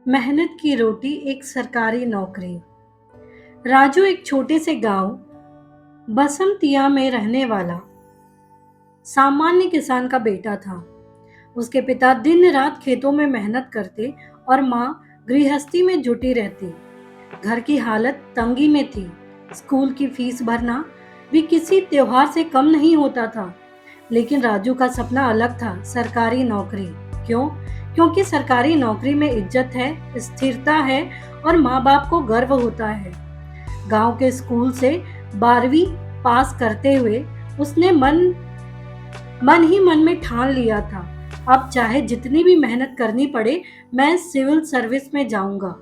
मेहनत की रोटी एक सरकारी नौकरी। राजू एक छोटे से गांव बसंतिया में रहने वाला सामान्य किसान का बेटा था। उसके पिता दिन रात खेतों में मेहनत करते और माँ गृहस्थी में जुटी रहती। घर की हालत तंगी में थी। स्कूल की फीस भरना भी किसी त्योहार से कम नहीं होता था। लेकिन राजू का सपना अलग था, सरकारी नौकरी। क्यों? क्योंकि सरकारी नौकरी में इज्जत है, स्थिरता है और माँ बाप को गर्व होता है। गांव के स्कूल से 12वीं पास करते हुए उसने मन ही मन में ठान लिया था, अब चाहे जितनी भी मेहनत करनी पड़े, मैं सिविल सर्विस में जाऊंगा।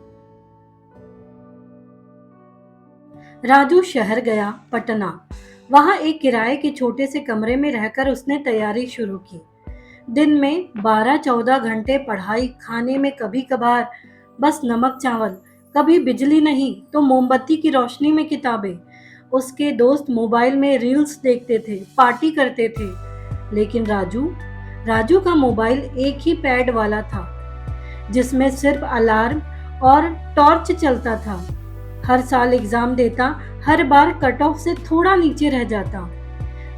राजू शहर गया, पटना। वहां एक किराए के छोटे से कमरे में रहकर उसने तैयारी शुरू की। दिन में 12-14 घंटे पढ़ाई, खाने में कभी कभार बस नमक चावल, कभी बिजली नहीं तो मोमबत्ती की रोशनी में किताबें। उसके दोस्त मोबाइल में रील्स देखते थे, पार्टी करते थे, लेकिन राजू राजू का मोबाइल एक ही पैड वाला था, जिसमें सिर्फ अलार्म और टॉर्च चलता था। हर साल एग्जाम देता, हर बार कट ऑफ से थोड़ा नीचे रह जाता।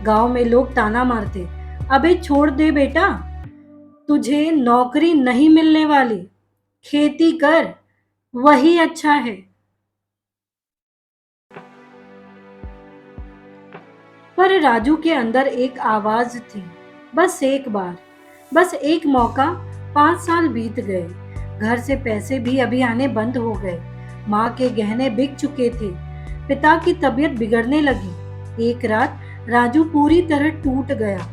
गांव में लोग ताना मारते, अबे छोड़ दे बेटा, तुझे नौकरी नहीं मिलने वाली, खेती कर, वही अच्छा है। पर राजू के अंदर एक आवाज थी, बस एक बार, बस एक मौका। 5 साल बीत गए, घर से पैसे भी अभी आने बंद हो गए, माँ के गहने बिक चुके थे, पिता की तबीयत बिगड़ने लगी। एक रात राजू पूरी तरह टूट गया।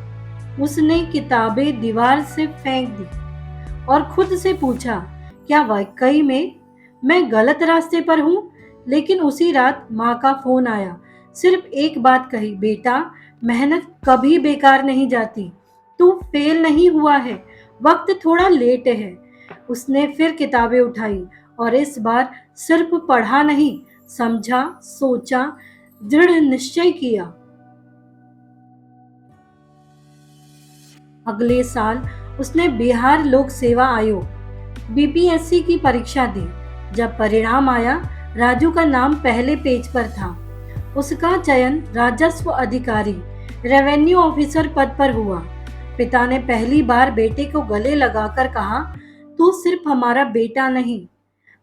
उसने किताबें दीवार से फेंक दी और खुद से पूछा, क्या वाकई में मैं गलत रास्ते पर हूँ? लेकिन उसी रात माँ का फोन आया, सिर्फ एक बात कही, बेटा मेहनत कभी बेकार नहीं जाती, तू फेल नहीं हुआ है, वक्त थोड़ा लेट है। उसने फिर किताबें उठाई और इस बार सिर्फ पढ़ा नहीं, समझा, सोचा, दृढ़ निश्चय किया। अगले साल उसने बिहार लोक सेवा आयोग बीपीएससी की परीक्षा दी। जब परिणाम आया, राजू का नाम पहले पेज पर था। उसका चयन राजस्व अधिकारी, रेवेन्यू ऑफिसर पद पर हुआ। पिता ने पहली बार बेटे को गले लगाकर कहा, तू सिर्फ हमारा बेटा नहीं,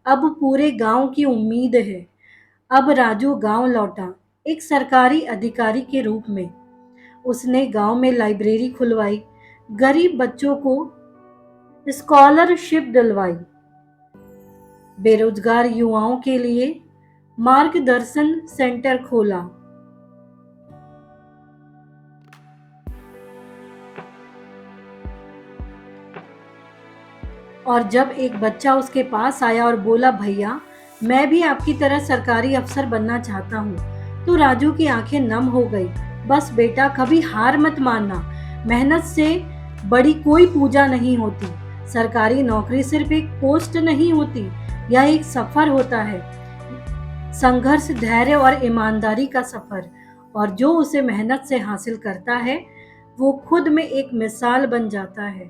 अब पूरे गांव की उम्मीद है। अब राजू गांव लौटा, एक सरकारी अधिकारी के रूप में। उसने गांव में लाइब्रेरी खुलवाई, गरीब बच्चों को स्कॉलरशिप दिलवाई, बेरोजगार युवाओं के लिए मार्गदर्शन सेंटर खोला। और जब एक बच्चा उसके पास आया और बोला, भैया मैं भी आपकी तरह सरकारी अफसर बनना चाहता हूँ, तो राजू की आंखें नम हो गई। बस बेटा, कभी हार मत मानना, मेहनत से बड़ी कोई पूजा नहीं होती। सरकारी नौकरी सिर्फ एक पोस्ट नहीं होती, यह एक सफर होता है, संघर्ष, धैर्य और ईमानदारी का सफर। और जो उसे मेहनत से हासिल करता है, वो खुद में एक मिसाल बन जाता है।